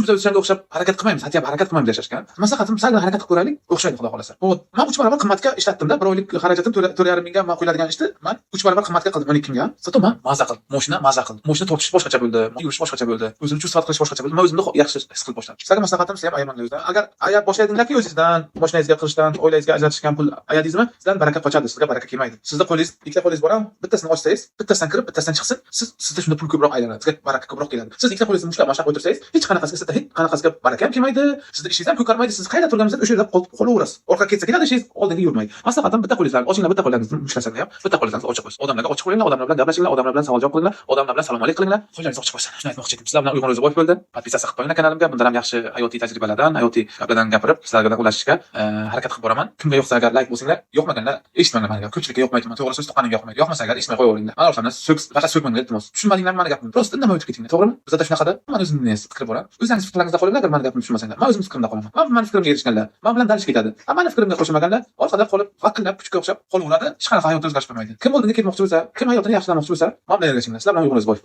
biz o'shanga o'xshab harakat qilmaymiz, aytyapman harakat qilmaymiz yashashga. Maslahatim sal harakat qilib ko'raylik, o'xshaydi xudo xolasa. Men 3 barobar qimmatga ishlatdim-da, bir oylik xarajatim 4,5 mingga men qo'yiladigan ishni men 3 barobar qimmatga qildim 12 mingga. Zato men maza qildim, mashina tortish boshqacha bo'ldi, yurish boshqacha bo'ldi, o'zini sifat qilish boshqacha bo'ldi. Men o'zimni yaxshi his qilib boshladim. Sizlarga maslahatim sizlar ham ayamanglar o'zida. Agar boshladinglarki o'zingizdan, mashinangizga qilishdan, oilangizga ajratishgan pul ayadingizmi, sizdan baraka qochadi, sizga baraka kelmaydi. Sizda qo'lingiz, ikkita qo'lingiz bor ham, bittasini ochsangiz, bittasidan kirib, bittasidan chiqsin, sizda shunda pul ko'proq aylanadi, sizga baraka ko'proq keladi. Siz ikkita qo'lingizni mushlab mashaq o'tirsangiz, hech qanaqasiga sizda hech qanaqasiga baraka ham kelmaydi, sizda ishingiz ham ko'karmaydi, siz qayerda turganingizni o'sha yerda qolaverasiz. Orqa ketsa ketadi, ishingiz oldinga yurmaydi. Maslahatim bitta qo'lingizni ochinglar, bitta qo'lingizni mushlashanglar ham, bitta qo'lingizni ochiq qo'ying. Odamlarga ochiq qo'yinglar, odamlar bilan gaplashinglar, odamlar bilan savol javob qilinglar, odamlar bilan salom alaykum qilinglar. Qo'lingizni ochiq qo'ysin. Shuni aytmoqchi edim. Sizlar bilan Uyg'un Ro'ziboyev bo'ldi. Podpisatsiya qilib qo'yinglar kanalimga. Bundan ham yaxshi hayotiy tajribalardan, hayotiy gaplardan gapirib, sizlarga bilan ulashishga harakat qilib boraman. Kimga yoqsa agar like bo'lsanglar, yoqmaganlar eshitmanglar meni. Ko'pchilikka yoqmaydi, to'g'ri so'z tuqqanimga yoqmaydi. Yoqmasa agar eshitmay qo'yaveringlar. Men orqamdan faqat so'kmanglar iltimos. Tushunmadinglarmi meni gapimni? Prosta indamay o'tib ketinglar, to'g'rimi? Bizda shunaqada men o'zimni fikr bor. O'zingiz fikrlaringizda qolinglar, agar meni gapimni tushunmasanglar. Men o'zim fikrimda qolaman. Meni fikrimga erishganlar, men bilan dalish ketadi. Meni fikrimga qo'shilmaganlar orqada qolib, vaqillab, kuchga o'xshab qolaveradi. Hech qanaqa hayotda o'zgarish bo'lmaydi. Kim oldinga ketmoqchi bo'lsa, kim hayotini yaxshilamoqchi bo'lsa, men bilan ergashinglar. Sizlar bilan Uyg'un Ro'ziboyev.